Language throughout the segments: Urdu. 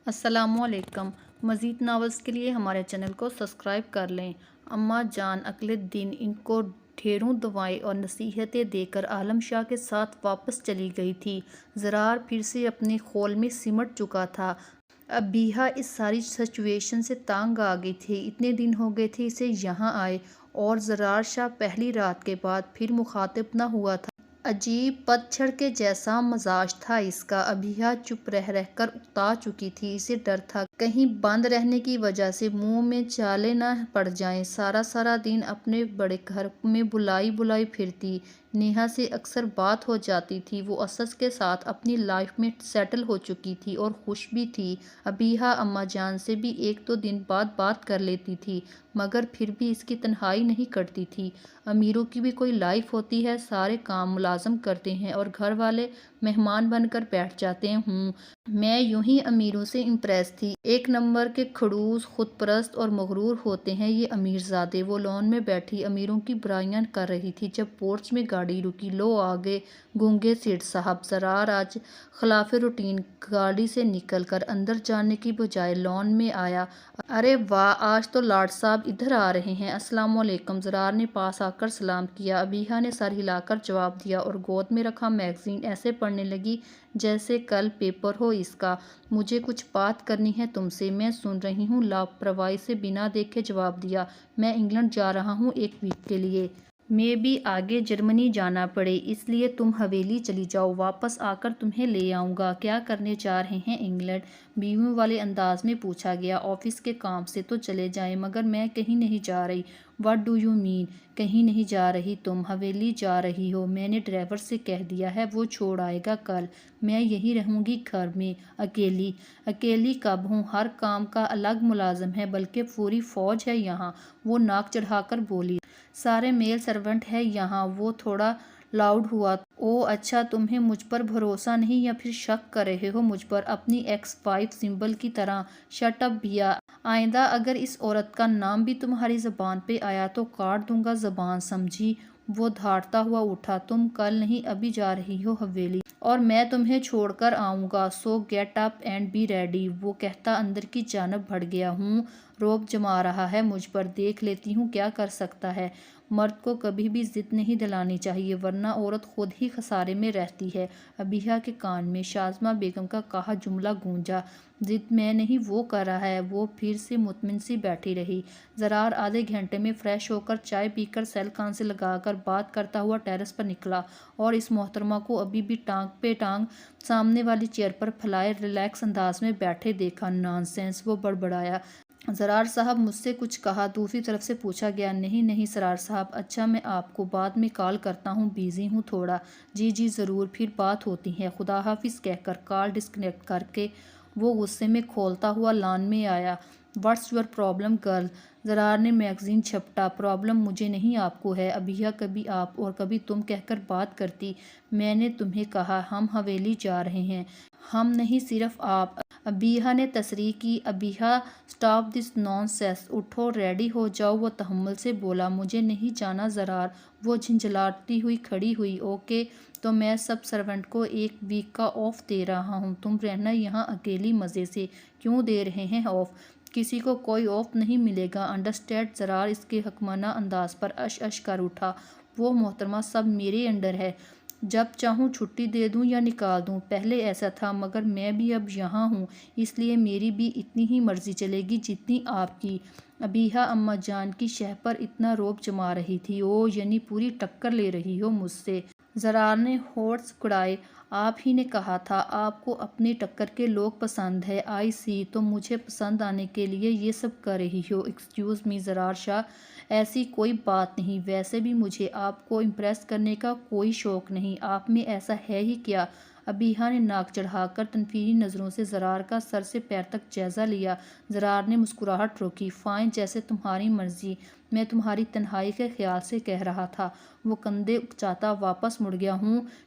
السلام علیکم۔ مزید ناولز کے لیے ہمارے چینل کو سبسکرائب کر لیں۔ اماں جان اگلے دن ان کو ڈھیروں دعائیں اور نصیحتیں دے کر عالم شاہ کے ساتھ واپس چلی گئی تھی۔ زرار پھر سے اپنے خول میں سمٹ چکا تھا۔ ابیہا اس ساری سچویشن سے تنگ آ گئی تھی۔ اتنے دن ہو گئے تھے اسے یہاں آئے اور زرار شاہ پہلی رات کے بعد پھر مخاطب نہ ہوا تھا۔ عجیب پتجھڑ کے جیسا مزاج تھا اس کا۔ ابیہا چپ رہ کر اکتا چکی تھی۔ اسے ڈر تھا کہیں بند رہنے کی وجہ سے منہ میں چھالے نہ پڑ جائیں۔ سارا دن اپنے بڑے گھر میں بلائی پھرتی۔ نیہا سے اکثر بات ہو جاتی تھی۔ وہ اسد کے ساتھ اپنی لائف میں سیٹل ہو چکی تھی اور خوش بھی تھی۔ ابیہا اماں جان سے بھی ایک دو دن بعد بات کر لیتی تھی، مگر پھر بھی اس کی تنہائی نہیں کٹتی تھی۔ امیروں کی بھی کوئی لائف ہوتی ہے، سارے کام ملازم کرتے ہیں اور گھر والے مہمان بن کر بیٹھ جاتے ہیں۔ میں یوں ہی امیروں سے امپریس تھی۔ ایک نمبر کے کھڑوس، خود پرست اور مغرور ہوتے ہیں یہ امیر زادے۔ وہ لان میں بیٹھی امیروں کی برائیاں کر رہی تھی جب پورچ میں گاڑی رکی۔ لو آ گئے گونگے سیٹھ صاحب۔ زرار آج خلاف روٹین گاڑی سے نکل کر اندر جانے کی بجائے لان میں آیا۔ ارے واہ، آج تو لاٹ صاحب ادھر آ رہے ہیں۔ السلام علیکم۔ زرار نے پاس آ کر سلام کیا۔ ابیہا نے سر ہلا کر جواب دیا اور گود میں رکھا میگزین ایسے پڑھنے لگی جیسے کل پیپر ہو اس کا۔ مجھے کچھ بات کرنی ہے تم سے۔ میں سن رہی ہوں، لاپرواہی سے بنا دیکھے جواب دیا۔ میں انگلینڈ جا رہا ہوں ایک ویک کے لیے۔ میں بھی آگے جرمنی جانا پڑے، اس لیے تم حویلی چلی جاؤ، واپس آ کر تمہیں لے آؤں گا۔ کیا کرنے جا رہے ہیں انگلینڈ؟ بیویوں والے انداز میں پوچھا گیا۔ آفس کے کام سے تو چلے جائیں، مگر میں کہیں نہیں جا رہی۔ What do you mean? کہیں نہیں جا رہی تم؟ حویلی جا رہی ہو، میں نے ڈرائیور سے کہہ دیا ہے، وہ چھوڑ آئے گا کل۔ میں یہیں رہوں گی گھر میں اکیلی۔ اکیلی کب ہوں، ہر کام کا الگ ملازم ہے، بلکہ پوری فوج ہے یہاں۔ وہ ناک چڑھا کر بولی۔ سارے میل سرونٹ ہیں یہاں۔ وہ تھوڑا لاؤڈ ہوا۔ اوہ اچھا، تمہیں مجھ پر بھروسہ نہیں یا پھر شک کر رہے ہو مجھ پر اپنی ایکس وائف سمبل کی طرح؟ شٹ اپ بیا، آئندہ اگر اس عورت کا نام بھی تمہاری زبان پہ آیا تو کاٹ دوں گا زبان، سمجھی؟ وہ دھاڑتا ہوا اٹھا۔ تم کل نہیں ابھی جا رہی ہو حویلی، اور میں تمہیں چھوڑ کر آؤں گا، so get up and be ready. وہ کہتا اندر کی جانب بڑھ گیا۔ روب جما رہا ہے مجھ پر، دیکھ لیتی ہوں کیا کر سکتا ہے۔ مرد کو کبھی بھی ضد نہیں دلانی چاہیے، ورنہ عورت خود ہی خسارے میں رہتی ہے۔ ابیہا کے کان میں شازمہ بیگم کا کہا جملہ گونجا۔ ضد میں نہیں، وہ کر رہا ہے۔ وہ پھر سے مطمئن سی بیٹھی رہی۔ زرار آدھے گھنٹے میں فریش ہو کر چائے پی کر سیل کان سے لگا کر بات کرتا ہوا ٹیرس پر نکلا اور اس محترمہ کو ابھی بھی ٹانگ پہ ٹانگ سامنے والی چیئر پر پھیلائے ریلیکس انداز میں بیٹھے دیکھا۔ نان سینس، وہ بڑبڑایا۔ زرار صاحب مجھ سے کچھ کہا؟ دوسری طرف سے پوچھا گیا۔ نہیں زرار صاحب۔ اچھا، میں آپ کو بعد میں کال کرتا ہوں، بیزی ہوں تھوڑا۔ جی ضرور، پھر بات ہوتی ہے، خدا حافظ کہہ کر کال ڈسکنیکٹ کر کے وہ غصے میں کھولتا ہوا لان میں آیا۔ What's your problem girl? Zarrar نے میگزین جھپٹا۔ پرابلم مجھے نہیں آپ کو ہے۔ ابیہا کبھی آپ اور کبھی تم کہہ کر بات کرتی۔ میں نے تمہیں کہا ہم حویلی جا رہے ہیں۔ ہم نہیں، صرف آپ۔ ابیہا نے تصریح کی۔ Abiha stop this naan sense, اٹھو ریڈی ہو جاؤ۔ وہ تحمل سے بولا۔ مجھے نہیں جانا زرار۔ وہ جھنجھلاتی ہوئی کھڑی ہوئی۔ اوکے، تو میں سب سرونٹ کو ایک ویک کا آف دے رہا ہوں، تم رہنا یہاں اکیلی مزے سے۔ کیوں دے رہے ہیں آف؟ کسی کو کوئی آف نہیں ملے گا، انڈرسٹینڈ؟ زرار اس کے حکمانہ انداز پر اش کر اٹھا۔ وہ محترمہ، سب میرے انڈر ہے، جب چاہوں چھٹی دے دوں یا نکال دوں۔ پہلے ایسا تھا، مگر میں بھی اب یہاں ہوں، اس لیے میری بھی اتنی ہی مرضی چلے گی جتنی آپ کی۔ ابیہا اماں جان کی شہ پر اتنا روب جما رہی تھی۔ اوہ، یعنی پوری ٹکر لے رہی ہو مجھ سے؟ زرار نے ہونٹ سکڑائے۔ آپ ہی نے کہا تھا آپ کو اپنی ٹکر کے لوگ پسند ہے۔ آئی سی، تو مجھے پسند آنے کے لیے یہ سب کر رہی ہو؟ ایکسکیوز می زرار شاہ، ایسی کوئی بات نہیں۔ ویسے بھی مجھے آپ کو امپریس کرنے کا کوئی شوق نہیں۔ آپ میں ایسا ہے ہی کیا؟ ابیہا نے ناک چڑھا کر تنفری نظروں سے زرار کا سر سے پیر تک جائزہ لیا۔ زرار نے مسکراہٹ روکی۔ فائن، جیسے تمہاری مرضی، میں تمہاری تنہائی کے خیال سے کہہ رہا تھا۔ وہ کندھے اکچاتا واپس مڑ گیا۔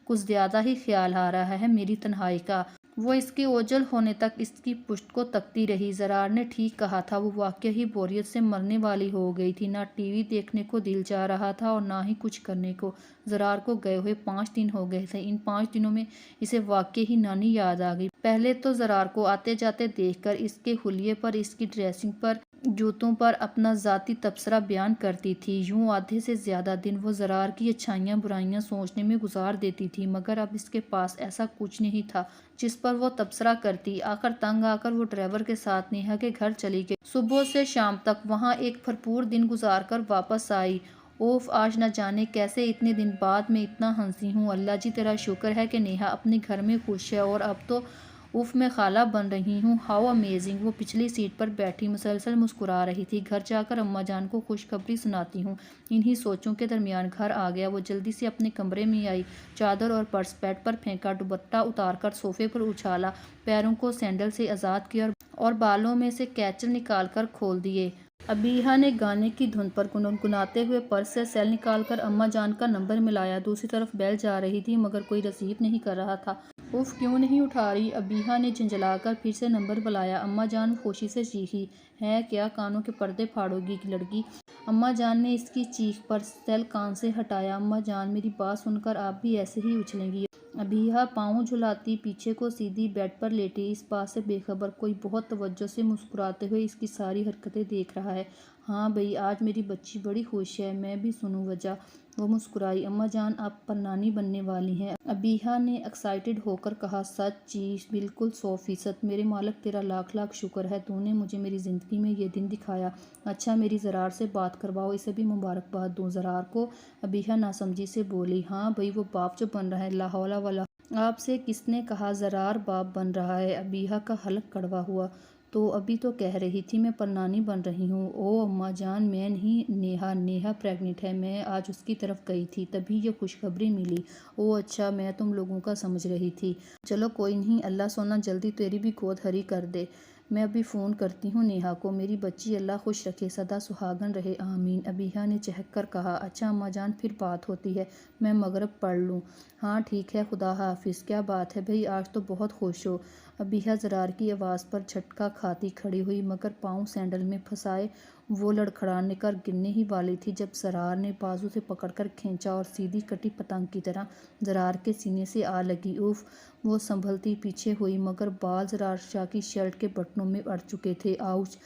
کچھ زیادہ ہی خیال آ رہا ہے میری تنہائی کا۔ وہ اس کے اوجھل ہونے تک اس کی پشت کو تکتی رہی۔ زرار نے ٹھیک کہا تھا، وہ واقعی ہی بوریت سے مرنے والی ہو گئی تھی۔ نہ ٹی وی دیکھنے کو دل چاہ رہا تھا اور نہ ہی کچھ کرنے کو۔ زرار کو گئے ہوئے 5 دن ہو گئے تھے۔ ان 5 دنوں میں اسے واقعی ہی نانی یاد آ گئی۔ پہلے تو زرار کو آتے جاتے دیکھ کر اس کے حلیے پر، اس کی ڈریسنگ پر، جوتوں پر اپنا ذاتی تبصرہ بیان کرتی تھی۔ یوں آدھے سے زیادہ دن وہ زرار کی اچھائیاں برائیاں سوچنے میں گزار دیتی تھی، مگر اب اس کے پاس ایسا کچھ نہیں تھا جس پر وہ تبصرہ کرتی۔ آخر تنگ آ کر وہ ڈرائیور کے ساتھ نیہا کے گھر چلی گئی۔ صبح سے شام تک وہاں ایک بھرپور دن گزار کر واپس آئی۔ اوف، آج نہ جانے کیسے اتنے دن بعد میں اتنا ہنسی ہوں۔ اللہ جی تیرا شکر ہے کہ نیہا اپنے گھر میں خوش ہے اور اب تو اف میں خالہ بن رہی ہوں۔ How amazing. وہ پچھلی سیٹ پر بیٹھی مسلسل مسکرا رہی تھی۔ گھر جا کر اماں جان کو خوشخبری سناتی ہوں۔ انہی سوچوں کے درمیان گھر آ گیا۔ وہ جلدی سے اپنے کمرے میں آئی، چادر اور پرس بیڈ پر پھینکا، دوپٹہ اتار کر صوفے پر اچھالا، پیروں کو سینڈل سے آزاد کیا اور بالوں میں سے کیچل نکال کر کھول دیے۔ ابیہا نے گانے کی دھن پر گنگناتے ہوئے پرس سے سیل نکال کر اماں جان کا نمبر ملایا۔ دوسری طرف بیل جا رہی تھی مگر کوئی ریسیو نہیں کر رہا تھا۔ اف، کیوں نہیں اٹھا رہی؟ ابیہا نے جھنجھلا کر پھر سے نمبر بلایا۔ اماں جان خوشی سے چیخی، ہے کیا کانوں کے پردے پھاڑو گی لڑکی؟ اماں جان نے اس کی چیخ پر سیل کان سے ہٹایا۔ اماں جان، میری بات سن کر آپ بھی ایسے ہی اچھلیں گی؟ ابیہا پاؤں جھلاتی پیچھے کو سیدھی بیڈ پر لیٹی، اس بات سے بے خبر کوئی بہت توجہ سے مسکراتے ہوئے اس کی ساری حرکتیں دیکھ رہا ہے۔ ہاں بھئی، آج میری بچی بڑی خوش ہے، میں بھی سنوں وجہ؟ وہ مسکرائی۔ اماں جان، آپ پرنانی بننے والی ہیں؟ ابیہا نے ایکسائٹڈ ہو کر کہا۔ سچ؟ جی بالکل، 100%۔ میرے مالک تیرا لاکھ لاکھ شکر ہے، تو نے مجھے میری زندگی میں یہ دن دکھایا۔ اچھا، میری زرار سے بات کرواؤ، اسے بھی مبارکباد دوں۔ زرار کو؟ ابیہا ناسمجھی سے بولی۔ ہاں بھئی، وہ باپ جو بن رہا ہے، لا حول ولا۔ آپ سے کس نے کہا زرار باپ بن رہا ہے؟ ابیہا کا حلق کڑوا ہوا۔ تو ابھی تو کہہ رہی تھی میں پرنانی بن رہی ہوں۔ او اماں جان، میں نہیں، نیہا پریگننٹ ہے۔ میں آج اس کی طرف گئی تھی، تبھی یہ خوشخبری ملی۔ او اچھا، میں تم لوگوں کا سمجھ رہی تھی۔ چلو کوئی نہیں، اللہ سونا جلدی تیری بھی گود ہری کر دے۔ میں ابھی فون کرتی ہوں نیہا کو۔ میری بچی اللہ خوش رکھے، سدا سہاگن رہے، آمین۔ ابیہا نے چہک کر کہا۔ اچھا اماں جان، پھر بات ہوتی ہے، میں مغرب پڑھ لوں۔ ہاں ٹھیک ہے، خدا حافظ۔ کیا بات ہے بھئی، آج تو بہت خوش ہو؟ ابیہا زرار کی آواز پر جھٹکا کھاتی کھڑی ہوئی، مگر پاؤں سینڈل میں پھنسائے وہ لڑکھڑانے کر گرنے ہی والی تھی جب زرار نے بازو سے پکڑ کر کھینچا اور سیدھی کٹی پتنگ کی طرح زرار کے سینے سے آ لگی۔ اف، وہ سنبھلتی پیچھے ہوئی مگر بال زرار شاہ کی شرٹ کے بٹنوں میں اڑ چکے تھے۔ آؤچ!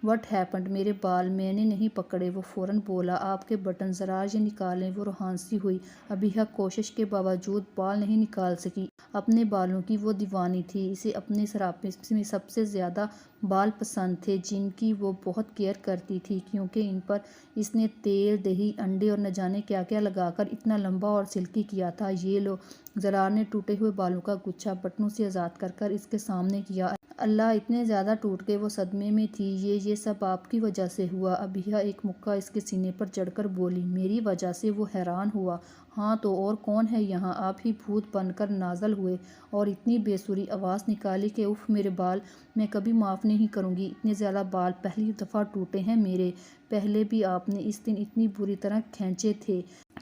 What happened? میرے بال میں نے نہیں پکڑے، وہ فوراً بولا۔ آپ کے بٹن زرار یہ نکالیں۔ وہ روحان سی ہوئی۔ ابیہا کوشش کے باوجود بال نہیں نکال سکی۔ اپنے بالوں کی وہ دیوانی تھی، اسے اپنے سراپے میں سب سے زیادہ بال پسند تھے، جن کی وہ بہت کیئر کرتی تھی، کیونکہ ان پر اس نے تیل، دہی، انڈے اور نہ جانے کیا کیا لگا کر اتنا لمبا اور سلکی کیا تھا۔ یہ لو۔ زرار نے ٹوٹے ہوئے بالوں کا گچھا بٹنوں سے آزاد کر کر اس کے سامنے کیا۔ اللہ، اتنے زیادہ ٹوٹ گئے، وہ صدمے میں تھی۔ یہ سب آپ کی وجہ سے ہوا۔ ابیہا ایک مکہ اس کے سینے پر جڑ کر بولی۔ میری وجہ سے؟ وہ حیران ہوا۔ ہاں تو اور کون ہے یہاں؟ آپ ہی بھوت بن کر نازل ہوئے اور اتنی بے سری آواز نکالی کہ اف میرے بال، میں کبھی معاف نہیں کروں گی، اتنے زیادہ بال پہلی دفعہ ٹوٹے ہیں میرے۔ پہلے بھی آپ نے اس دن اتنی بری طرح کھینچے تھے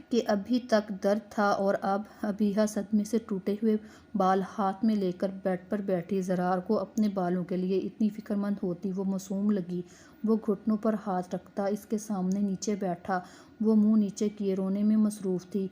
کہ ابھی تک درد تھا، اور اب؟ ابیہا صدمے سے ٹوٹے ہوئے بال ہاتھ میں لے کر بیڈ پر بیٹھی۔ زرار کو اپنے بالوں کے لیے اتنی فکر مند ہوتی وہ معصوم لگی۔ وہ گھٹنوں پر ہاتھ رکھتا اس کے سامنے نیچے بیٹھا، وہ منہ نیچے کیے رونے میں مصروف تھی۔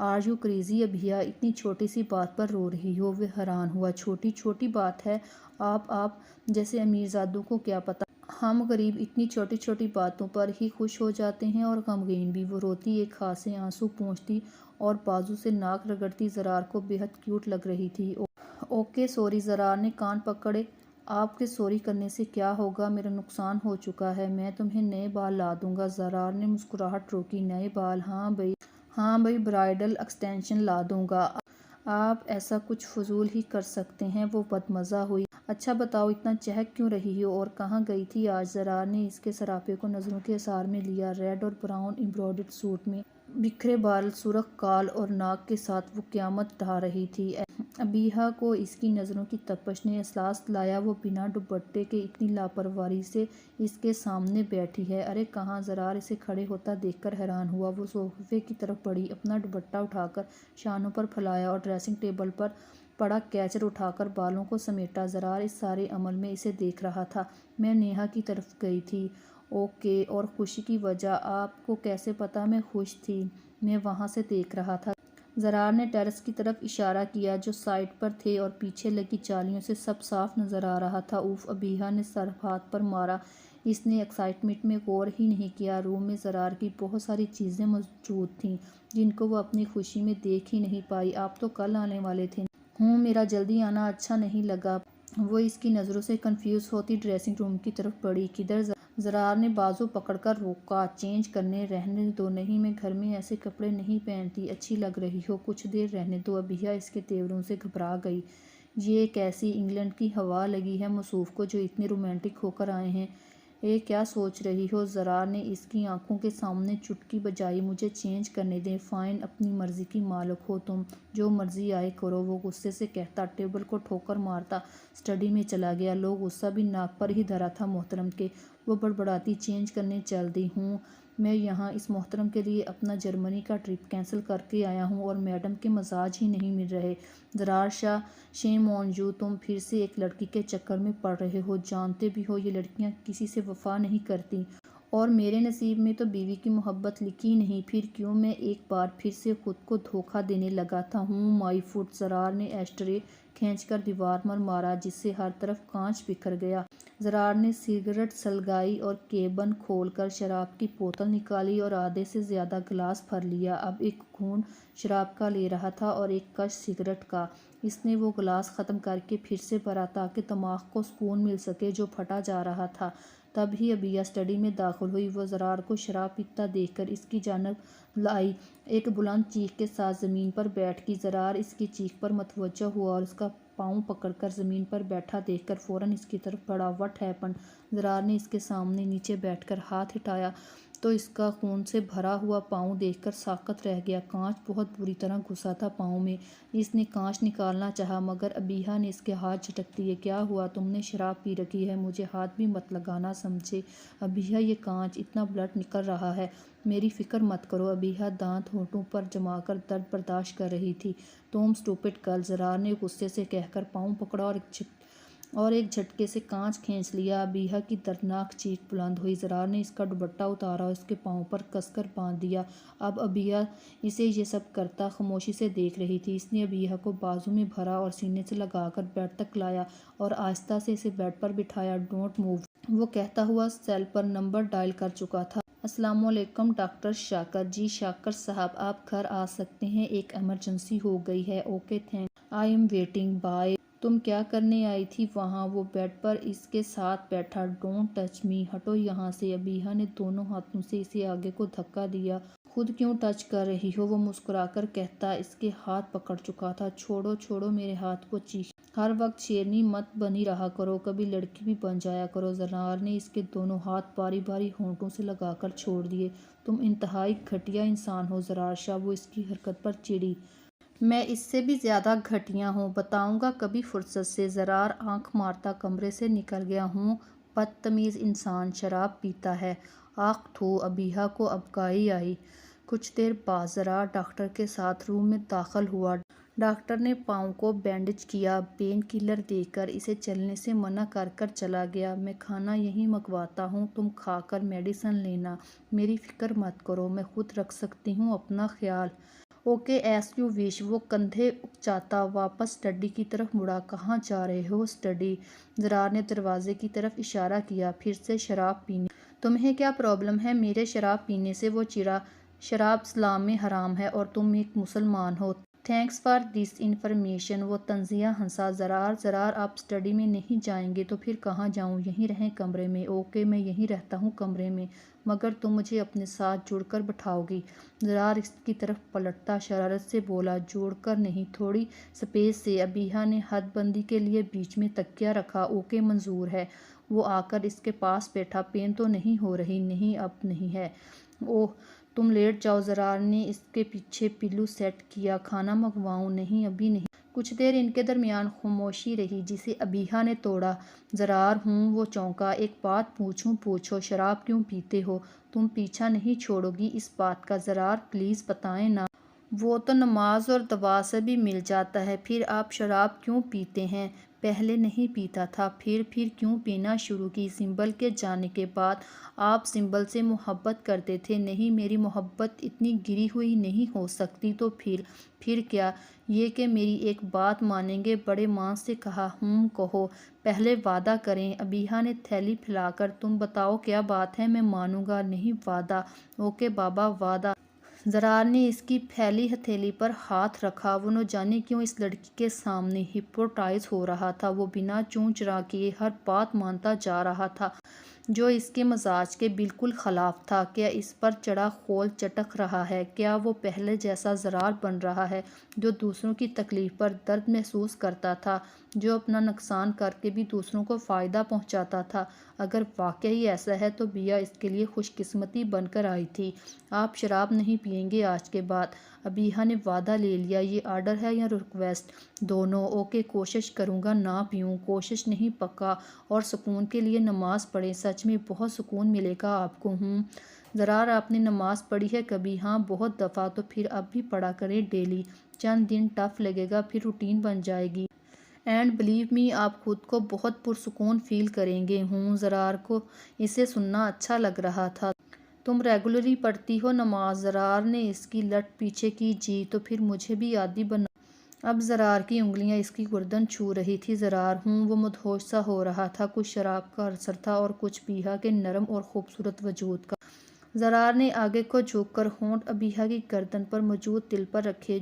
Are you crazy Abiha? اتنی چھوٹی سی بات پر رو رہی ہو؟ وہ حیران ہوا۔ چھوٹی بات ہے؟ آپ جیسے امیرزادوں کو کیا پتہ؟ ہم غریب اتنی چھوٹی چھوٹی باتوں پر ہی خوش ہو جاتے ہیں اور غمگین بھی۔ وہ روتی ایک ہاتھ سے آنسو پونچھتی اور بازو سے ناک رگڑتی زرار کو بے حد کیوٹ لگ رہی تھی۔ Okay sorry. زرار نے کان پکڑے۔ آپ کے سوری کرنے سے کیا ہوگا؟ میرا نقصان ہو چکا ہے، میں تمہیں نئے بال لا دوں گا۔ زرار نے مسکراہٹ روکی۔ نئے بال؟ ہاں بھئی، برائڈل ایکسٹینشن لا دوں گا۔ آپ ایسا کچھ فضول ہی کر سکتے ہیں۔ وہ بدمزہ ہوئی۔ اچھا بتاؤ، اتنا چہک کیوں رہی ہو اور کہاں گئی تھی آج؟ زرار نے اس کے سراپے کو نظروں کے اثار میں لیا۔ ریڈ اور براؤن ایمبرائڈرڈ سوٹ میں، بکھرے بال، سرخ کال اور ناک کے ساتھ وہ قیامت ڈھا رہی تھی۔ ابیہا کو اس کی نظروں کی تپش نے احساس دلایا وہ بنا دوپٹے کے اتنی لاپرواہی سے اس کے سامنے بیٹھی ہے۔ ارے کہاں؟ زرار اسے کھڑے ہوتا دیکھ کر حیران ہوا۔ وہ صوفے کی طرف بڑھی، اپنا دوپٹہ اٹھا کر شانوں پر پھیلایا اور ڈریسنگ ٹیبل پر پڑا کیچر اٹھا کر بالوں کو سمیٹا۔ زرار اس سارے عمل میں اسے دیکھ رہا تھا۔ میں نیہا کی طرف گئی تھی۔ اوکے، اور خوشی کی وجہ آپ کو کیسے پتا میں خوش تھی؟ میں وہاں سے دیکھ رہا تھا۔ زرار نے ٹیرس کی طرف اشارہ کیا جو سائٹ پر تھے اور پیچھے لگی جالیوں سے سب صاف نظر آ رہا تھا۔ اوف! ابیہا نے سر ہاتھ پر مارا۔ اس نے ایکسائٹمنٹ میں غور ہی نہیں کیا۔ روم میں زرار کی بہت ساری چیزیں موجود تھیں جن کو وہ اپنی خوشی میں دیکھ ہی نہیں پائی۔ آپ تو کل آنے والے تھے۔ میرا جلدی آنا اچھا نہیں لگا۔ وہ اس کی نظروں سے کنفیوز ہوتی ڈریسنگ روم کی طرف بڑھی۔ کدھر؟ زرار نے بازو پکڑ کر روکا۔ چینج کرنے رہنے دو۔ نہیں، میں گھر میں ایسے کپڑے نہیں پہنتی۔ اچھی لگ رہی ہو، کچھ دیر رہنے دو۔ ابیہا اس کے تیوروں سے گھبرا گئی۔ یہ کیسی انگلینڈ کی ہوا لگی ہے موصوف کو جو اتنے رومانٹک ہو کر آئے ہیں۔ کیا سوچ رہی ہو؟ زرار نے اس کی آنکھوں کے سامنے چٹکی بجائی۔ مجھے چینج کرنے دیں۔ فائن، اپنی مرضی کی مالک ہو تم، جو مرضی آئے کرو، وہ غصے سے کہتا۔ ٹیبل کو ٹھوکر مارتا اسٹڈی میں چلا گیا۔ لو، غصہ بھی ناک پر ہی دھرا تھا محترم کے۔ وہ بڑبڑاتی چینج کرنے چل دی ہوں۔ میں یہاں اس محترم کے لیے اپنا جرمنی کا ٹرپ کینسل کر کے آیا ہوں اور میڈم کے مزاج ہی نہیں مل رہے۔ زرار شاہ، شیم آن یو، تم پھر سے ایک لڑکی کے چکر میں پڑ رہے ہو۔ جانتے بھی ہو یہ لڑکیاں کسی سے وفا نہیں کرتی اور میرے نصیب میں تو بیوی کی محبت لکھی نہیں۔ پھر کیوں میں ایک بار پھر سے خود کو دھوکہ دینے لگا تھا مائی فٹ۔ زرار نے ایشٹرے کھینچ کر دیوار پر مارا جس سے ہر طرف کانچ بکھر گیا۔ زرار نے سگریٹ سلگائی اور کیبن کھول کر شراب کی بوتل نکالی اور آدھے سے زیادہ گلاس بھر لیا۔ اب ایک گھونٹ شراب کا لے رہا تھا اور ایک کش سگریٹ کا۔ اس نے وہ گلاس ختم کر کے پھر سے بھرا تاکہ دماغ کو سکون مل سکے جو پھٹا جا رہا تھا۔ تب ہی ابیہا اسٹڈی میں داخل ہوئی۔ وہ زرار کو شراب پیتا دیکھ کر اس کی جانب آئی۔ ایک بلند چیخ کے ساتھ زمین پر بیٹھ گئی۔ زرار اس کی چیخ پر متوجہ ہوا اور اس کا پاؤں پکڑ کر زمین پر بیٹھا دیکھ کر فوراً اس کی طرف بڑھا۔ What happened? زرار نے اس کے سامنے نیچے بیٹھ کر ہاتھ ہٹایا تو اس کا خون سے بھرا ہوا پاؤں دیکھ کر ساکت رہ گیا۔ کانچ بہت بری طرح گھسا تھا پاؤں میں۔ اس نے کانچ نکالنا چاہا مگر ابیہا نے اس کے ہاتھ جھٹک دیے۔ کیا ہوا؟ تم نے شراب پی رکھی ہے، مجھے ہاتھ بھی مت لگانا، سمجھے؟ ابیہا، یہ کانچ، اتنا بلڈ نکل رہا ہے۔ میری فکر مت کرو۔ ابیہا دانت ہونٹوں پر جما کر درد برداشت کر رہی تھی۔ تم اسٹوپڈ گرل، زرار نے غصے سے کہہ کر پاؤں پکڑا اور ایک جھٹکے سے کانچ کھینچ لیا۔ ابیہا کی دردناک چیخ بلند ہوئی۔ زرار نے اس کا دوپٹہ اتارا اور اس کے پاؤں پر کس کر باندھ دیا۔ اب ابیہا اسے یہ سب کرتا خاموشی سے دیکھ رہی تھی۔ اس نے ابیہا کو بازو میں بھرا اور سینے سے لگا کر بیڈ تک لایا اور آہستہ سے اسے بیڈ پر بٹھایا۔ ڈونٹ موو، وہ کہتا ہوا سیل پر نمبر ڈائل کر چکا تھا۔ السلام علیکم ڈاکٹر شاکر۔ جی شاکر صاحب، آپ گھر آ سکتے ہیں، ایک ایمرجنسی ہو گئی ہے۔ Okay thanks, I am waiting, bye. تم کیا کرنے آئی تھی وہاں؟ وہ بیڈ پر اس کے ساتھ بیٹھا۔ ڈونٹ ٹچ می، ہٹو یہاں سے۔ ابیہا نے دونوں ہاتھوں سے اسے آگے کو دھکا دیا۔ خود کیوں ٹچ کر رہی ہو؟ وہ مسکرا کر کہتا۔ اس کے ہاتھ پکڑ چکا تھا۔ چھوڑو چھوڑو میرے ہاتھ، وہ چیخی۔ ہر وقت شیرنی مت بنی رہا کرو، کبھی لڑکی بھی بن جایا کرو۔ زرار نے اس کے دونوں ہاتھ باری باری ہونٹوں سے لگا کر چھوڑ دیے۔ تم انتہائی گھٹیا انسان ہو زرار شاہ۔ وہ اس کی حرکت پر چڑھی۔ میں اس سے بھی زیادہ گھٹیا ہوں، بتاؤں گا کبھی فرصت سے۔ زرار آنکھ مارتا کمرے سے نکل گیا۔ بدتمیز انسان، شراب پیتا ہے۔ آخ تھو! ابیہا کو ابکائی آئی۔ کچھ دیر بعد زرار ڈاکٹر کے ساتھ روم میں داخل ہوا۔ ڈاکٹر نے پاؤں کو بینڈیج کیا، پین کلر دے کر اسے چلنے سے منع کر کر چلا گیا۔ میں کھانا یہیں منگواتا ہوں، تم کھا کر میڈیسن لینا۔ میری فکر مت کرو، میں خود رکھ سکتی ہوں، اپنا خیال۔ Okay, as you wish. وہ کندھے اکچاتا واپس اسٹڈی کی طرف مڑا۔ کہاں جا رہے ہو؟ اسٹڈی۔ زرار نے دروازے کی طرف اشارہ کیا۔ پھر سے شراب پینے؟ تمہیں کیا پرابلم ہے میرے شراب پینے سے؟ وہ چڑھا۔ شراب اسلام میں حرام ہے اور تم ایک مسلمان ہو۔ Thanks for this information. وہ طنزیہ ہنسا۔ زرار آپ اسٹڈی میں نہیں جائیں گے تو پھر کہاں جاؤں؟ یہیں رہیں کمرے میں؟ اوکے، میں یہیں رہتا ہوں کمرے میں، مگر تم مجھے اپنے ساتھ جوڑ کر بٹھاؤ گی؟ زرار اس کی طرف پلٹتا شرارت سے بولا۔ جوڑ کر نہیں، تھوڑی سپیس سے۔ ابیہا نے حد بندی کے لیے بیچ میں تکیہ رکھا۔ اوکے، منظور ہے۔ وہ آ کر اس کے پاس بیٹھا۔ پین تو نہیں ہو رہی؟ نہیں، اب نہیں ہے۔ اوہ، تم لیٹ جاؤ۔ زرار نے اس کے پیچھے پلو سیٹ کیا۔ کھانا منگواؤں؟ نہیں، ابھی نہیں۔ کچھ دیر ان کے درمیان خاموشی رہی جسے ابیہا نے توڑا۔ زرار، وہ چونکا۔ ایک بات پوچھوں؟ پوچھو۔ شراب کیوں پیتے ہو؟ تم پیچھا نہیں چھوڑو گی اس بات کا؟ زرار، پلیز بتائیں نا۔ وہ تو نماز اور دعا سے بھی مل جاتا ہے، پھر آپ شراب کیوں پیتے ہیں؟ پہلے نہیں پیتا تھا، پھر کیوں پینا شروع کی؟ سنبل کے جانے کے بعد آپ سنبل سے محبت کرتے تھے؟ نہیں، میری محبت اتنی گری ہوئی نہیں ہو سکتی۔ تو پھر کیا؟ یہ کہ میری ایک بات مانیں گے؟ بڑے ماں سے کہا۔ کہو، پہلے وعدہ کریں۔ ابیہا نے تھیلی پھیلا کر، تم بتاؤ کیا بات ہے، میں مانوں گا۔ نہیں، وعدہ۔ اوکے بابا، وعدہ۔ زرار نے اس کی پھیلی ہتھیلی پر ہاتھ رکھا۔ وہ نہ جانے کیوں اس لڑکی کے سامنے ہپنوٹائز ہو رہا تھا۔ وہ بنا چوں چرا کیے ہر بات مانتا جا رہا تھا جو اس کے مزاج کے بالکل خلاف تھا۔ کیا اس پر چڑھا خول چٹک رہا ہے؟ کیا وہ پہلے جیسا زرار بن رہا ہے جو دوسروں کی تکلیف پر درد محسوس کرتا تھا، جو اپنا نقصان کر کے بھی دوسروں کو فائدہ پہنچاتا تھا؟ اگر واقعی ایسا ہے تو بیا اس کے لیے خوش قسمتی بن کر آئی تھی۔ آپ شراب نہیں پیئیں گے آج کے بعد؟ ابیہا نے وعدہ لے لیا۔ یہ آرڈر ہے یا ریکویسٹ؟ دونوں۔ اوکے، کوشش کروں گا نہ پیوں۔ کوشش نہیں، پکا۔ اور سکون کے لیے نماز پڑھیں، سچ میں بہت سکون ملے گا آپ کو۔ زرار، آپ نے نماز پڑھی ہے کبھی؟ ہاں، بہت دفعہ۔ تو پھر اب بھی پڑھا کریں ڈیلی۔ چند دن ٹف لگے گا، پھر روٹین بن جائے گی۔ اینڈ بلیو می، آپ خود کو بہت پرسکون فیل کریں گے۔ زرار کو اسے سننا اچھا لگ رہا تھا۔ تم ریگولرلی پڑھتی ہو نماز؟ زرار نے اس کی لٹ پیچھے کی۔ جی۔ تو پھر مجھے بھی عادی بنا۔ اب زرار کی انگلیاں اس کی گردن چھو رہی تھی۔ زرار، وہ مدہوش سا ہو رہا تھا۔ کچھ شراب کا اثر تھا اور کچھ ابیہا کے نرم اور خوبصورت وجود کا۔ زرار نے آگے کو جھک کر ہونٹ ابیہا کی گردن پر موجود تل پر رکھے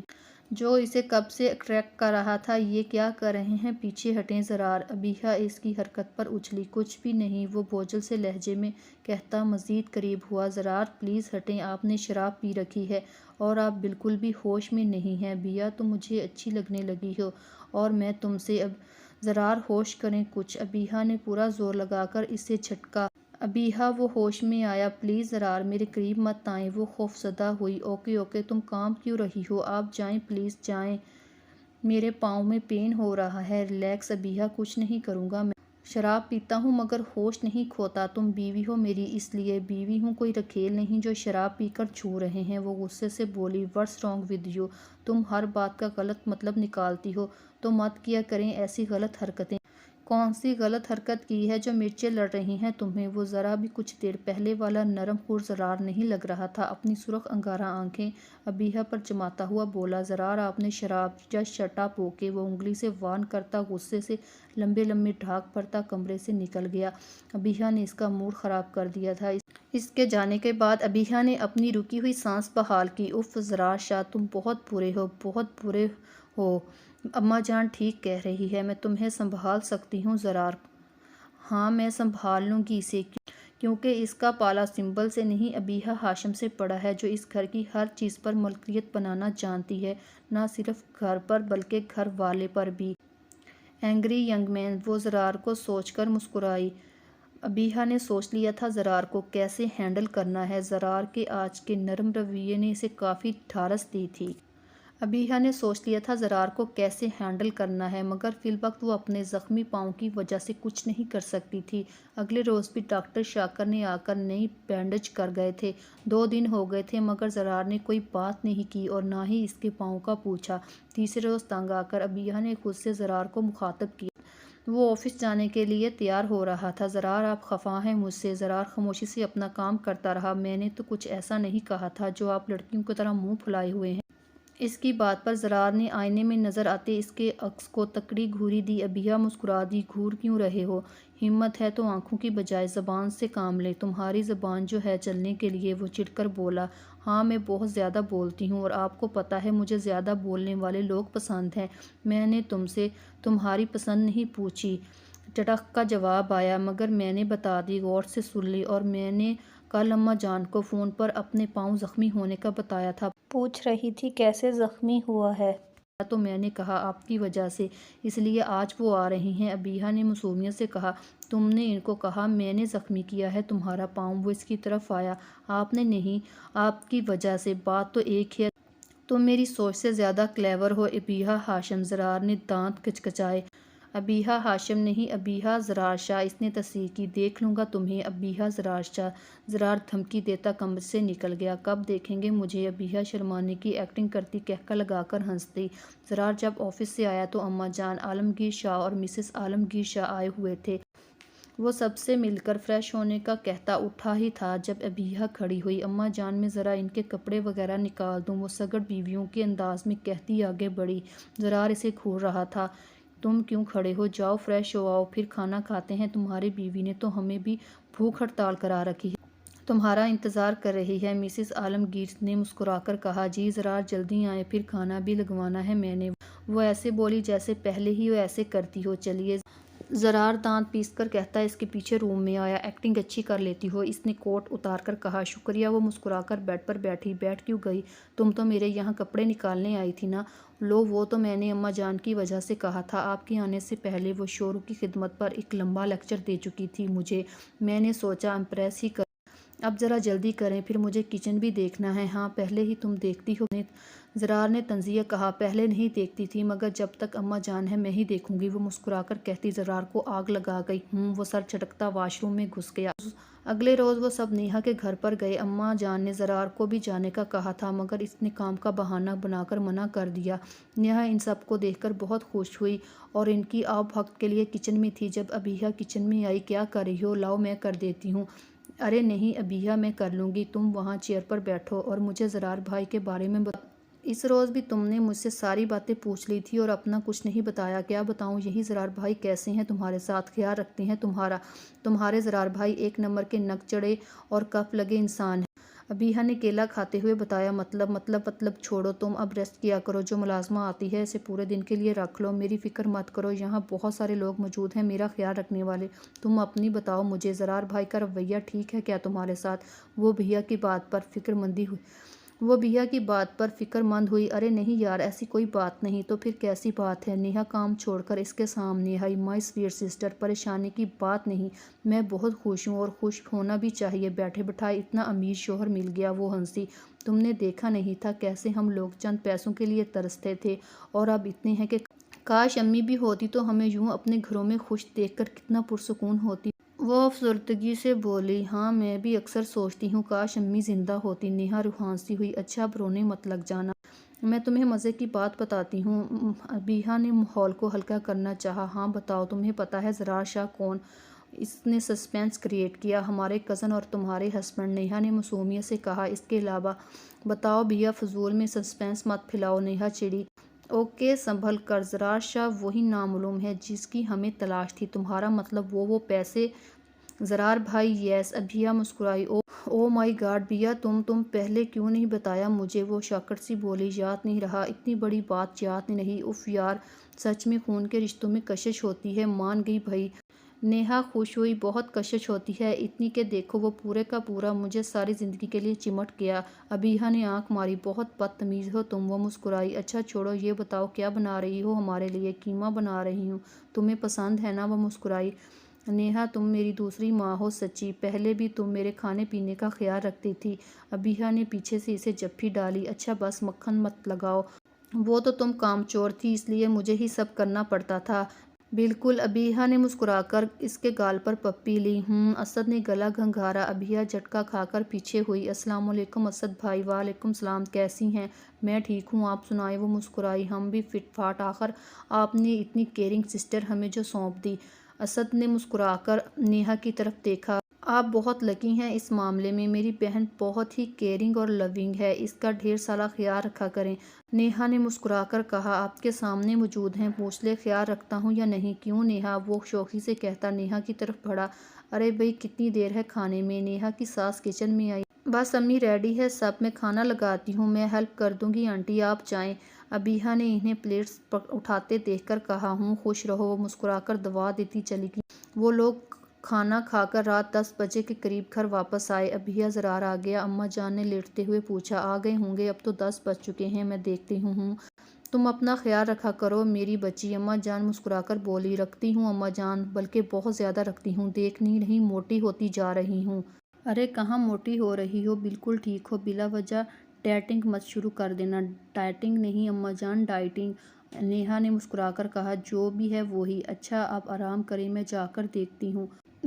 جو اسے کب سے اٹریکٹ کر رہا تھا۔ یہ کیا کر رہے ہیں؟ پیچھے ہٹیں زرار۔ ابیہا اس کی حرکت پر اچھلی۔ کچھ بھی نہیں، وہ بوجھل سے لہجے میں کہتا مزید قریب ہوا۔ زرار، پلیز ہٹیں، آپ نے شراب پی رکھی ہے اور آپ بالکل بھی ہوش میں نہیں ہیں۔ بیا، تم مجھے اچھی لگنے لگی ہو اور میں تم سے۔ اب زرار، ہوش کریں کچھ۔ ابیہا نے پورا زور لگا کر اسے جھٹکا۔ ابیہا، وہ ہوش میں آیا۔ پلیز زرار، میرے قریب مت آئیں۔ وہ خوفزدہ ہوئی۔ اوکے، تم کام کیوں رہی ہو؟ آپ جائیں، پلیز جائیں۔ میرے پاؤں میں پین ہو رہا ہے۔ ریلیکس ابیہا، کچھ نہیں کروں گا میں۔ شراب پیتا ہوں مگر ہوش نہیں کھوتا۔ تم بیوی ہو میری، اس لیے بیوی ہوں، کوئی رکھیل نہیں جو شراب پی کر چھو رہے ہیں۔ وہ غصے سے بولی۔ What's wrong with you? تم ہر بات کا غلط مطلب نکالتی ہو۔ تو مت کیا کریں ایسی غلط حرکتیں۔ کون سی غلط حرکت کی ہے جو مرچیں لڑ رہی ہیں تمہیں؟ وہ ذرا بھی کچھ دیر پہلے والا نرم خور زرار نہیں لگ رہا تھا۔ اپنی سرخ انگارہ آنکھیں ابیہا پر جماتا ہوا بولا۔ زرار، آپ نے شراب؟ Just shut up, okay? وہ انگلی سے وارن کرتا غصے سے لمبے لمبے ڈھاگ بھرتا کمرے سے نکل گیا۔ ابیہا نے اس کا موڈ خراب کر دیا تھا۔ اس کے جانے کے بعد ابیہا نے اپنی رکی ہوئی سانس بحال کی۔ اف زرار شاہ، تم بہت برے ہو، بہت برے ہو۔ اماں جان ٹھیک کہہ رہی ہے، میں تمہیں سنبھال سکتی ہوں زرار۔ ہاں، میں سنبھال لوں گی اسے، کیونکہ اس کا پالا سنبل سے نہیں ابیہا ہاشم سے پڑا ہے جو اس گھر کی ہر چیز پر ملکیت بنانا جانتی ہے، نہ صرف گھر پر بلکہ گھر والے پر بھی۔ اینگری ینگ مین، وہ زرار کو سوچ کر مسکرائی۔ ابیہا نے سوچ لیا تھا زرار کو کیسے ہینڈل کرنا ہے۔ زرار کے آج کے نرم رویے نے اسے کافی ڈھارس دی تھی۔ ابیہا نے سوچ لیا تھا زرار کو کیسے ہینڈل کرنا ہے، مگر فی الوقت وہ اپنے زخمی پاؤں کی وجہ سے کچھ نہیں کر سکتی تھی۔ اگلے روز بھی ڈاکٹر شاکر نے آ کر نئی بینڈیج کر گئے تھے۔ 2 دن ہو گئے تھے مگر زرار نے کوئی بات نہیں کی اور نہ ہی اس کے پاؤں کا پوچھا۔ تیسرے روز تنگ آ کر ابیہا نے خود سے زرار کو مخاطب کیا۔ وہ آفس جانے کے لیے تیار ہو رہا تھا۔ زرار، آپ خفا ہیں مجھ سے؟ زرار خاموشی سے اپنا کام کرتا رہا۔ میں نے تو کچھ ایسا نہیں کہا تھا جو آپ لڑکیوں کی طرح منہ پھلائے ہوئے ہیں۔ اس کی بات پر زرار نے آئینے میں نظر آتے اس کے عکس کو تکڑی گھوری دی۔ ابیہا مسکرا دی۔ گھور کیوں رہے ہو؟ ہمت ہے تو آنکھوں کی بجائے زبان سے کام لیں۔ تمہاری زبان جو ہے چلنے کے لیے، وہ چڑھ کر بولا۔ ہاں، میں بہت زیادہ بولتی ہوں اور آپ کو پتہ ہے مجھے زیادہ بولنے والے لوگ پسند ہیں۔ میں نے تم سے تمہاری پسند نہیں پوچھی، چٹخ کا جواب آیا، مگر میں نے بتا دی، غور سے سن لی، اور میں نے کل اماں جان کو فون پر اپنے پاؤں زخمی ہونے کا بتایا تھا۔ پوچھ رہی تھی کیسے زخمی ہوا ہے، تو میں نے کہا آپ کی وجہ سے، اس لیے آج وہ آ رہی ہیں۔ ابیہا نے معصومیت سے کہا۔ تم نے ان کو کہا میں نے زخمی کیا ہے تمہارا پاؤں؟ وہ اس کی طرف آیا۔ آپ نے نہیں، آپ کی وجہ سے، بات تو ایک ہے۔ تم میری سوچ سے زیادہ کلیور ہو ابیہا ہاشم۔ زرار نے دانت کچکچائے۔ ابیہا ہاشم نہیں، ابیہا زرار شاہ، اس نے تصدیق کی۔ دیکھ لوں گا تمہیں ابیہا زرار شاہ، زرار دھمکی دیتا کمرے سے نکل گیا۔ کب دیکھیں گے مجھے؟ ابیہا شرمانے کی ایکٹنگ کرتی کہکہ لگا کر ہنستی۔ زرار جب آفس سے آیا تو اماں جان عالمگیر شاہ اور مسز عالمگیر شاہ آئے ہوئے تھے۔ وہ سب سے مل کر فریش ہونے کا کہتا اٹھا ہی تھا جب ابیہا کھڑی ہوئی۔ اماں جان میں ذرا ان کے کپڑے وغیرہ نکال دوں، وہ سگڑ بیویوں کے انداز میں کہتی آگے بڑھی۔ زرار اسے گھور رہا تھا۔ تم کیوں کھڑے ہو؟ جاؤ فریش ہو آؤ، پھر کھانا کھاتے ہیں۔ تمہاری بیوی نے تو ہمیں بھی بھوک ہڑتال کرا رکھی ہے، تمہارا انتظار کر رہی ہے۔ مسز عالمگیر نے مسکرا کر کہا، جی زرار جلدی آئیں، پھر کھانا بھی لگوانا ہے میں نے۔ وہ ایسے بولی جیسے پہلے ہی وہ ایسے کرتی ہو۔ چلیے، زرار دانت پیس کر کہتا اس کے پیچھے روم میں آیا۔ ایکٹنگ اچھی کر لیتی ہو، اس نے کوٹ اتار کر کہا۔ شکریہ، وہ مسکرا کر بیڈ پر بیٹھی۔ بیٹھ کیوں گئی؟ تم تو میرے یہاں کپڑے نکالنے آئی تھی نا؟ لو، وہ تو میں نے اماں جان کی وجہ سے کہا تھا۔ آپ کے آنے سے پہلے وہ شوہر کی خدمت پر ایک لمبا لیکچر دے چکی تھی مجھے۔ میں نے سوچا امپریس ہی کر، اب ذرا جلدی کریں، پھر مجھے کچن بھی دیکھنا ہے۔ ہاں، پہلے ہی تم دیکھتی ہو، زرار نے طنزیہ کہا۔ پہلے نہیں دیکھتی تھی، مگر جب تک اماں جان ہے میں ہی دیکھوں گی، وہ مسکرا کر کہتی۔ زرار کو آگ لگا گئی۔ وہ سر چٹکتا واش روم میں گھس گیا۔ اگلے روز وہ سب نیہا کے گھر پر گئے۔ اماں جان نے زرار کو بھی جانے کا کہا تھا، مگر اس نے کام کا بہانہ بنا کر منع کر دیا۔ نیہا ان سب کو دیکھ کر بہت خوش ہوئی اور ان کی آپ وقت کے لیے کچن میں تھی۔ جب ابیہا کچن میں آئی، کیا کر رہی ہو؟ لاؤ میں کر دیتی ہوں۔ ارے نہیں ابیہا، میں کر لوں گی، تم وہاں چیئر پر بیٹھو اور مجھے زرار بھائی کے بارے میں بتاؤ۔ اس روز بھی تم نے مجھ سے ساری باتیں پوچھ لی تھی اور اپنا کچھ نہیں بتایا۔ کیا بتاؤں؟ یہی زرار بھائی کیسے ہیں تمہارے ساتھ؟ خیال رکھتے ہیں تمہارا؟ تمہارے زرار بھائی ایک نمبر کے نک چڑھے اور کف لگے انسان ہیں، ابیہا نے کیلا کھاتے ہوئے بتایا۔ مطلب چھوڑو، تم اب ریسٹ کیا کرو۔ جو ملازمہ آتی ہے اسے پورے دن کے لیے رکھ لو، میری فکر مت کرو، یہاں بہت سارے لوگ موجود ہیں میرا خیال رکھنے والے۔ تم اپنی بتاؤ مجھے، زرار بھائی کا رویہ ٹھیک ہے کیا تمہارے ساتھ؟ وہ بھیا کی بات پر فکر مند ہوئی۔ ارے نہیں یار، ایسی کوئی بات نہیں، تو پھر کیسی بات ہے؟ نیہا کام چھوڑ کر اس کے سامنے آئی۔ مائی سویٹ سسٹر، پریشانی کی بات نہیں، میں بہت خوش ہوں اور خوش ہونا بھی چاہیے۔ بیٹھے بٹھائے اتنا امیر شوہر مل گیا، وہ ہنسی۔ تم نے دیکھا نہیں تھا کیسے ہم لوگ چند پیسوں کے لیے ترستے تھے، اور اب اتنے ہیں کہ کاش امی بھی ہوتی تو ہمیں یوں اپنے گھروں میں خوش دیکھ کر کتنا پرسکون ہوتی۔ وہ افسردگی سے بولی۔ ہاں، میں بھی اکثر سوچتی ہوں کاش امی زندہ ہوتی۔ نیہا روحانسی ہوئی۔ اچھا، اب رونے مت لگ جانا، میں تمہیں مزے کی بات بتاتی ہوں۔ ابیہا نے ماحول کو ہلکا کرنا چاہا۔ ہاں بتاؤ، تمہیں پتہ ہے زرار شاہ کون؟ اس نے سسپینس کریٹ کیا۔ ہمارے کزن اور تمہارے ہسبینڈ، نیہا نے معصومیت سے کہا۔ اس کے علاوہ بتاؤ بھیا، فضول میں سسپینس مت پھیلاؤ، نیہا چڑھی۔ اوکے، سنبھل کر، زرار شاہ وہی نامعلوم ہے جس کی ہمیں تلاش تھی، تمہارا مطلب وہ پیسے؟ زرار بھائی، یس، ابیہا مسکرائی۔ او مائی گاڈ بھیا، تم پہلے کیوں نہیں بتایا مجھے؟ وہ شاکر سی بولی۔ یاد نہیں رہا؟ اتنی بڑی بات یاد نہیں؟ اف یار، سچ میں خون کے رشتوں میں کشش ہوتی ہے، مان گئی بھائی۔ نیہا خوش ہوئی۔ بہت کشش ہوتی ہے، اتنی کہ دیکھو وہ پورے کا پورا مجھے ساری زندگی کے لیے چمٹ گیا۔ ابیہا نے آنکھ ماری۔ بہت بدتمیز ہو تم، وہ مسکرائی۔ اچھا چھوڑو، یہ بتاؤ کیا بنا رہی ہو ہمارے لیے؟ قیمہ بنا رہی ہوں، تمہیں پسند ہے نا؟ وہ مسکرائی۔ نیہا، تم میری دوسری ماں ہو سچی، پہلے بھی تم میرے کھانے پینے کا خیال رکھتی تھی۔ ابیہا نے پیچھے سے اسے جپھی ڈالی۔ اچھا بس، مکھن مت لگاؤ، وہ تو تم کام چور تھی، اس لیے مجھے ہی سب کرنا پڑتا تھا۔ بالکل، ابیہا نے مسکرا کر اس کے گال پر پپی لی۔ اسد نے گلا گھنگھارا۔ ابیہا جھٹکا کھا کر پیچھے ہوئی۔ السلام علیکم اسد بھائی۔ وعلیکم السلام، کیسی ہیں؟ میں ٹھیک ہوں، آپ سنائیں؟ وہ مسکرائی۔ ہم بھی فٹ فاٹ، آخر آپ نے اتنی کیئرنگ سسٹر ہمیں جو سونپ دی۔ اسد نے مسکرا کر نیہا کی طرف دیکھا۔ آپ بہت لکی ہیں اس معاملے میں، میری بہن بہت ہی کیئرنگ اور لونگ ہے، اس کا ڈھیر سارا خیال رکھا کریں۔ نیہا نے مسکرا کر کہا۔ آپ کے سامنے موجود ہیں، پوچھ لے خیال رکھتا ہوں یا نہیں؟ کیوں نیہا، وہ شوخی سے کہتا نیہا کی طرف بڑھا۔ ارے بھئی، کتنی دیر ہے کھانے میں؟ نیہا کی ساس کچن میں آئی۔ بس امی ریڈی ہے سب، میں کھانا لگاتی ہوں، میں ہیلپ کر دوں گی آنٹی، آپ جائیں۔ ابیہا نے انہیں پلیٹس اٹھاتے دیکھ کر کہا۔ خوش رہو، وہ مسکرا کر دعا دیتی چلی گئی۔ وہ لوگ کھانا کھا کر رات 10 بجے کے قریب گھر واپس آئے۔ ابیہا، زرار آ گیا؟ اماں جان نے لیٹتے ہوئے پوچھا۔ آ گئے ہوں گے، اب تو 10 بج چکے ہیں، میں دیکھتی ہوں۔ تم اپنا خیال رکھا کرو میری بچی، اماں جان مسکرا کر بولی۔ رکھتی ہوں اماں جان، بلکہ بہت زیادہ رکھتی ہوں، دیکھ نہیں موٹی ہوتی جا رہی ہوں۔ ارے کہاں موٹی ہو رہی ہو، بالکل ٹھیک ہو، بلا وجہ ڈیٹنگ مت شروع کر دینا۔ ڈائٹنگ نہیں اماں جان، ڈائٹنگ۔ نیہا نے مسکرا کر کہا، جو بھی ہے وہی۔ اچھا آپ آرام کریں، میں جا کر دیکھتی ہوں۔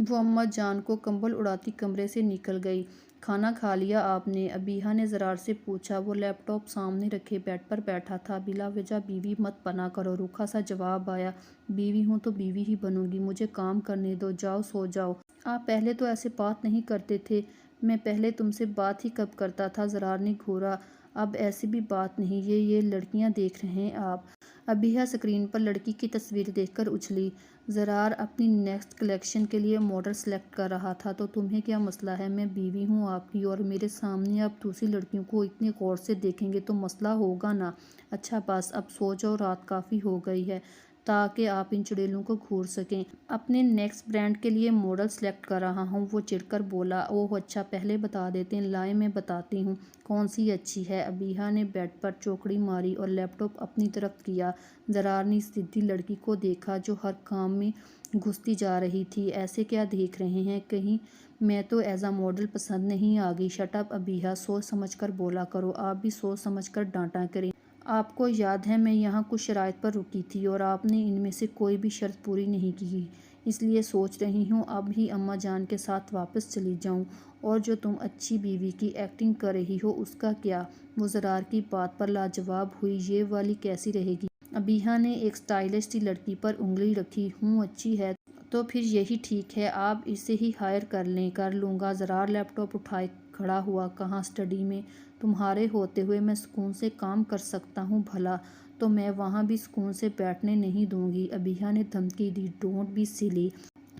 وہ اماں جان کو کمبل اڑاتی کمرے سے نکل گئی۔ کھانا کھا لیا آپ نے؟ ابیہا نے زرار سے پوچھا۔ وہ لیپ ٹاپ سامنے رکھے بیڈ پر بیٹھا تھا۔ بلا وجہ بیوی مت بنا کرو، روکھا سا جواب آیا۔ بیوی ہوں تو بیوی ہی بنوں گی، مجھے کام کرنے دو، جاؤ سو جاؤ۔ آپ پہلے تو ایسے بات نہیں کرتے تھے۔ میں پہلے تم سے بات ہی کب کرتا تھا؟ زرار نے گھورا۔ اب ایسی بھی بات نہیں، یہ لڑکیاں دیکھ رہے ہیں آپ۔ ابیہا اسکرین پر لڑکی کی تصویر دیکھ کر اچھلی۔ زرار اپنی نیکسٹ کلیکشن کے لیے ماڈل سلیکٹ کر رہا تھا۔ تو تمہیں کیا مسئلہ ہے؟ میں بیوی ہوں آپ کی، اور میرے سامنے آپ دوسری لڑکیوں کو اتنے غور سے دیکھیں گے تو مسئلہ ہوگا نا۔ اچھا بس اب سو جاؤ، رات کافی ہو گئی ہے تاکہ آپ ان چڑیلوں کو گھور سکیں۔ اپنے نیکسٹ برانڈ کے لیے ماڈل سلیکٹ کر رہا ہوں، وہ چڑھ کر بولا۔ اوہ اچھا، پہلے بتا دیتے، لائیں میں بتاتی ہوں۔ کون سی اچھی ہے؟ ابیہا نے بیڈ پر چوکڑی ماری اور لیپ ٹاپ اپنی طرف کیا۔ زرار نے سدھی لڑکی کو دیکھا جو ہر کام میں گھستی جا رہی تھی۔ ایسے کیا دیکھ رہے ہیں؟ کہیں میں تو ایزا ماڈل پسند نہیں آگئی؟ شٹ اپ ابیہا، سوچ سمجھ کر بولا کرو، آپ بھی سوچ سمجھ کر ڈانٹا کریں۔ آپ کو یاد ہے میں یہاں کچھ شرائط پر رکی تھی اور آپ نے ان میں سے کوئی بھی شرط پوری نہیں کی، اس لیے سوچ رہی ہوں اب ہی اماں جان کے ساتھ واپس چلی جاؤں۔ اور جو تم اچھی بیوی کی ایکٹنگ کر رہی ہو اس کا کیا؟ وہ زرار کی بات پر لاجواب ہوئی۔ یہ والی کیسی رہے گی؟ ابیہا نے ایک اسٹائلش سی لڑکی پر انگلی رکھی۔ اچھی ہے تو پھر یہی ٹھیک ہے، آپ اسے ہی ہائر کر لیں۔ کر لوں گا۔ زرار لیپ ٹاپ اٹھائے کھڑا ہوا۔ کہاں؟ اسٹڈی میں؟ تمہارے ہوتے ہوئے میں سکون سے کام کر سکتا ہوں بھلا، تو میں وہاں بھی سکون سے بیٹھنے نہیں دوں گی۔ ابیہا نے دھمکی دی۔ ڈونٹ بی سلی۔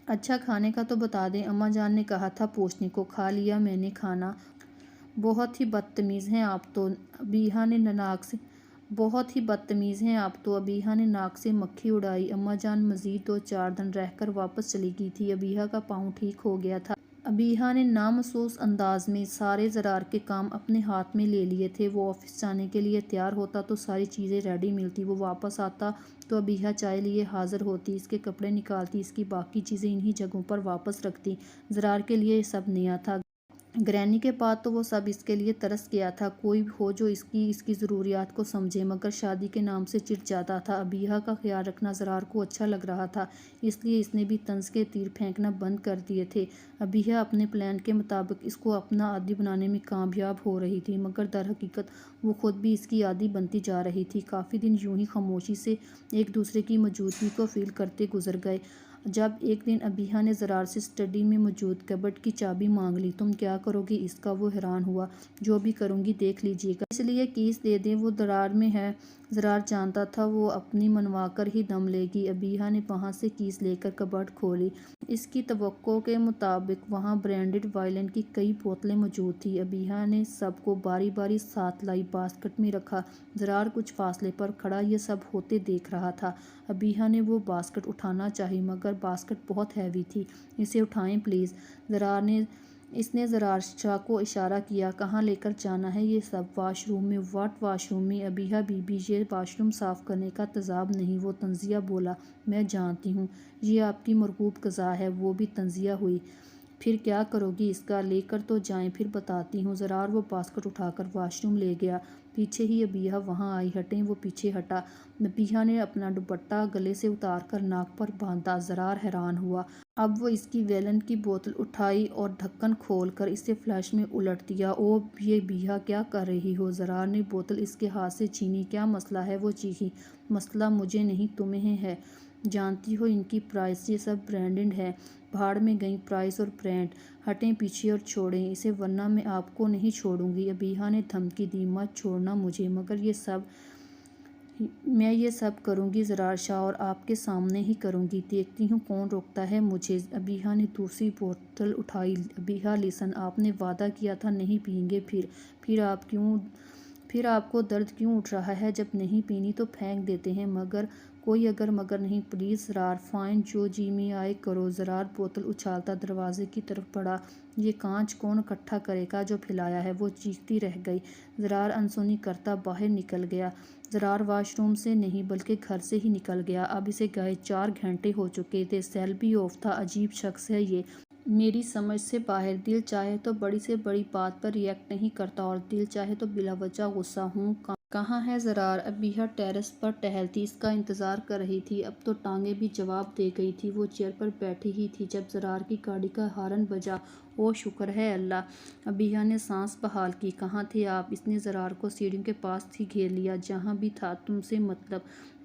اچھا کھانے کا تو بتا دیں، اماں جان نے کہا تھا پوچھنے کو۔ کھا لیا میں نے کھانا۔ بہت ہی بدتمیز ہیں آپ تو، ابیہا نے ناک سے مکھی اڑائی۔ اماں جان مزید 2-4 دن رہ کر واپس چلی گئی تھی۔ ابیہا کا پاؤں ٹھیک ہو گیا تھا۔ ابیہا نے نامحسوس انداز میں سارے زرار کے کام اپنے ہاتھ میں لے لیے تھے۔ وہ آفس جانے کے لیے تیار ہوتا تو ساری چیزیں ریڈی ملتی۔ وہ واپس آتا تو ابیہا چائے لیے حاضر ہوتی، اس کے کپڑے نکالتی، اس کی باقی چیزیں انہی جگہوں پر واپس رکھتی۔ زرار کے لیے یہ سب نیا تھا۔ گرینی کے بعد تو وہ سب اس کے لیے ترس گیا تھا، کوئی ہو جو اس کی ضروریات کو سمجھے، مگر شادی کے نام سے چڑ جاتا تھا۔ ابیہا کا خیال رکھنا زرار کو اچھا لگ رہا تھا، اس لیے اس نے بھی طنز کے تیر پھینکنا بند کر دیے تھے۔ ابیہا اپنے پلان کے مطابق اس کو اپنا عادی بنانے میں کامیاب ہو رہی تھی، مگر درحقیقت وہ خود بھی اس کی عادی بنتی جا رہی تھی۔ کافی دن یوں ہی خاموشی سے ایک دوسرے کی موجودگی کو فیل کرتے گزر گئے، جب ایک دن ابیہا نے زرار سے اسٹڈی میں موجود کبرڈ کی چابی مانگ لی۔ تم کیا کرو گی اس کا؟ وہ حیران ہوا۔ جو بھی کروں گی دیکھ لیجیے گا۔ اس لیے کیس دے دیں، وہ درار میں ہے۔ زرار جانتا تھا وہ اپنی منوا کر ہی دم لے گی۔ ابیہا نے وہاں سے کیس لے کر کبرڈ کھولی۔ اس کی توقع کے مطابق وہاں برانڈڈ وائن کی کئی بوتلیں موجود تھیں۔ ابیہا نے سب کو باری باری ساتھ لائی، باسکٹ میں رکھا۔ زرار کچھ فاصلے پر کھڑا یہ سب ہوتے دیکھ رہا تھا۔ ابیہا نے وہ باسکٹ اٹھانا چاہی، مگر باسکٹ بہت ہیوی تھی۔ اسے اٹھائیں پلیز۔ اس نے زرار شاہ کو اشارہ کیا۔ کہاں لے کر جانا ہے یہ سب؟ واش روم میں۔ واٹ واش روم میں؟ ابیہا بی بی، یہ واش روم صاف کرنے کا تیزاب نہیں، وہ تنزیہ بولا۔ میں جانتی ہوں، یہ آپ کی مرغوب غذا ہے، وہ بھی تنزیہ ہوئی۔ پھر کیا کرو گی اس کا؟ لے کر تو جائیں پھر بتاتی ہوں۔ زرار وہ باسکٹ اٹھا کر واش روم لے گیا۔ پیچھے ہی ابیہا وہاں آئی۔ ہٹیں۔ وہ پیچھے ہٹا۔ ابیہا نے اپنا دوپٹہ گلے سے اتار کر ناک پر باندھا۔ زرار حیران ہوا۔ اب وہ اس کی ویلن کی بوتل اٹھائی اور ڈھکن کھول کر اسے فلیش میں الٹ دیا۔ اوہ یہ ابیہا کیا کر رہی ہو؟ زرار نے بوتل اس کے ہاتھ سے چھینی۔ کیا مسئلہ ہے؟ وہ چیخی۔ مسئلہ مجھے نہیں تمہیں ہے، جانتی ہو ان کی پرائس، یہ سب برانڈڈ ہے۔ بھاڑ میں گئی پرائس اور برانڈ۔ ہٹیں پیچھے اور چھوڑیں اسے ورنہ میں آپ کو نہیں چھوڑوں گی۔ ابیہا نے دھمکی دی۔ مت چھوڑنا مجھے۔ مگر میں یہ سب کروں گی زرار شاہ، اور آپ کے سامنے ہی کروں گی، دیکھتی ہوں کون روکتا ہے مجھے۔ ابیہا نے دوسری بوتل اٹھائی۔ ابیہا لسن، آپ نے وعدہ کیا تھا نہیں پئیں گے، پھر آپ کو درد کیوں اٹھ رہا ہے؟ جب نہیں پینی تو پھینک دیتے ہیں، مگر کوئی اگر مگر نہیں، پلیز زرار۔ فائن، جو جی میں آئے کرو۔ زرار بوتل اچھالتا دروازے کی طرف بڑھا۔ یہ کانچ کون اکٹھا کرے گا جو پھیلایا ہے؟ وہ چیختی رہ گئی۔ زرار انسونی کرتا باہر نکل گیا۔ زرار واش روم سے نہیں بلکہ گھر سے ہی نکل گیا۔ اب اسے گئے 4 گھنٹے ہو چکے تھے۔ سیل بھی آف تھا۔ عجیب شخص ہے یہ، میری سمجھ سے باہر۔ دل چاہے تو بڑی سے بڑی بات پر ری ایکٹ نہیں کرتا، اور دل چاہے تو بلا وجہ غصہ ہوں کہاں ہے زرار؟ ابیحہ ٹیرس پر ٹہلتی اس کا انتظار کر رہی تھی۔ اب تو ٹانگیں بھی جواب دے گئی تھی۔ وہ چیئر پر بیٹھی ہی تھی جب زرار کی گاڑی کا ہارن بجا۔ او شکر ہے اللہ! ابیحہ نے سانس بحال کی۔ کہاں تھے آپ؟ اس نے زرار کو سیڑھیوں کے پاس ہی گھیر لیا۔ جہاں بھی تھا۔ تم سے مطلب؟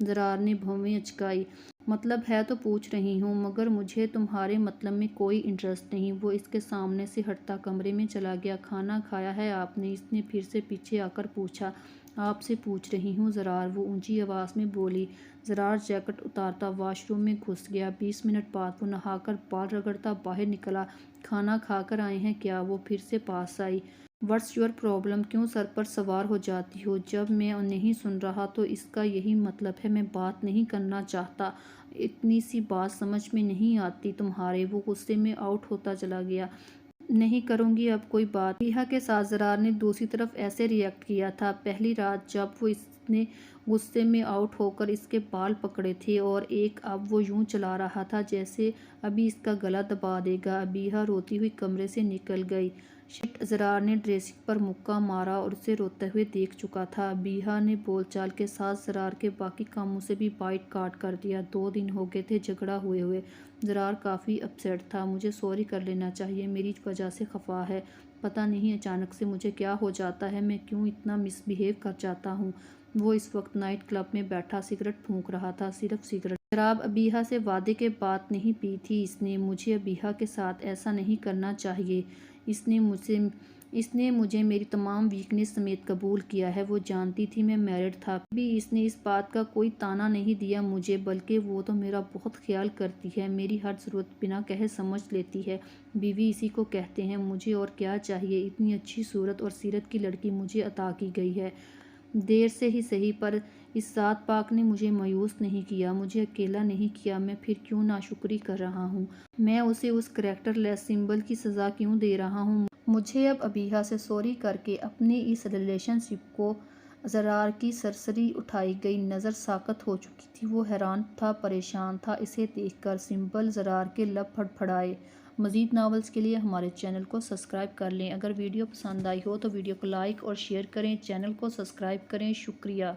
زرار نے بھویں اچکائی۔ مطلب ہے تو پوچھ رہی ہوں، مگر مجھے تمہارے مطلب میں کوئی انٹرسٹ نہیں۔ وہ اس کے سامنے سے ہٹتا کمرے میں چلا گیا۔ کھانا کھایا ہے آپ نے؟ اس نے پھر سے پیچھے آ کر پوچھا۔ آپ سے پوچھ رہی ہوں زرار، وہ اونچی آواز میں بولی۔ زرار جیکٹ اتارتا واش روم میں گھس گیا۔ 20 منٹ بعد وہ نہا کر بال رگڑتا باہر نکلا۔ کھانا کھا کر آئے ہیں کیا؟ وہ پھر سے پاس آئی۔ What's your problem? کیوں سر پر سوار ہو جاتی ہو؟ جب میں نہیں سن رہا تو اس کا یہی مطلب ہے میں بات نہیں کرنا چاہتا۔ اتنی سی بات سمجھ میں نہیں آتی تمہارے؟ وہ غصے میں آؤٹ ہوتا چلا گیا۔ نہیں کروں گی اب کوئی بات۔ ابیحہ کے ساتھ زرار نے دوسری طرف ایسے ری ایکٹ کیا تھا پہلی رات جب وہ اس نے غصے میں آؤٹ ہو کر اس کے بال پکڑے تھے، اور ایک اب وہ یوں چلا رہا تھا جیسے ابھی اس کا گلا دبا دے گا۔ ابیحہ روتی ہوئی کمرے سے نکل گئی۔ شٹ! زرار نے ڈریسنگ پر مکہ مارا اور اسے روتے ہوئے دیکھ چکا تھا۔ ابیحہ نے بول چال کے ساتھ زرار کے باقی کاموں سے بھی بائٹ کاٹ کر دیا۔ 2 دن ہو گئے تھے جھگڑا ہوئے۔ زرار کافی اپسیٹ تھا۔ مجھے سوری کر لینا چاہیے، میری وجہ سے خفا ہے۔ پتہ نہیں اچانک سے مجھے کیا ہو جاتا ہے، میں کیوں اتنا مس بیہیو کر جاتا ہوں۔ وہ اس وقت نائٹ کلب میں بیٹھا سگریٹ پھونک رہا تھا، صرف سگریٹ۔ شراب ابیحہ سے وعدے کے بعد نہیں پی تھی اس نے۔ مجھے ابیحہ کے ساتھ ایسا نہیں کرنا چاہیے۔ اس نے مجھے میری تمام ویکنیس سمیت قبول کیا ہے۔ وہ جانتی تھی میں میرڈ تھا، پھر بھی اس نے اس بات کا کوئی طعنہ نہیں دیا مجھے، بلکہ وہ تو میرا بہت خیال کرتی ہے، میری ہر ضرورت بنا کہے سمجھ لیتی ہے۔ بیوی اسی کو کہتے ہیں۔ مجھے اور کیا چاہیے؟ اتنی اچھی صورت اور سیرت کی لڑکی مجھے عطا کی گئی ہے۔ دیر سے ہی صحیح، پر اس ذات پاک نے مجھے مایوس نہیں کیا، مجھے اکیلا نہیں کیا۔ میں پھر کیوں ناشکری کر رہا ہوں؟ میں اسے اس کریکٹر لیس سمبل کی سزا کیوں دے رہا ہوں؟ مجھے اب ابیحہ سے سوری کر کے اپنی اس ریلیشن شپ کو۔ زرار کی سرسری اٹھائی گئی نظر ساکت ہو چکی تھی۔ وہ حیران تھا، پریشان تھا اسے دیکھ کر۔ سمبل زرار کے لب پھڑپھڑائے۔ مزید ناولز کے لیے ہمارے چینل کو سبسکرائب کر لیں۔ اگر ویڈیو پسند آئی ہو تو ویڈیو کو لائک اور شیئر کریں، چینل کو سبسکرائب کریں۔ شکریہ۔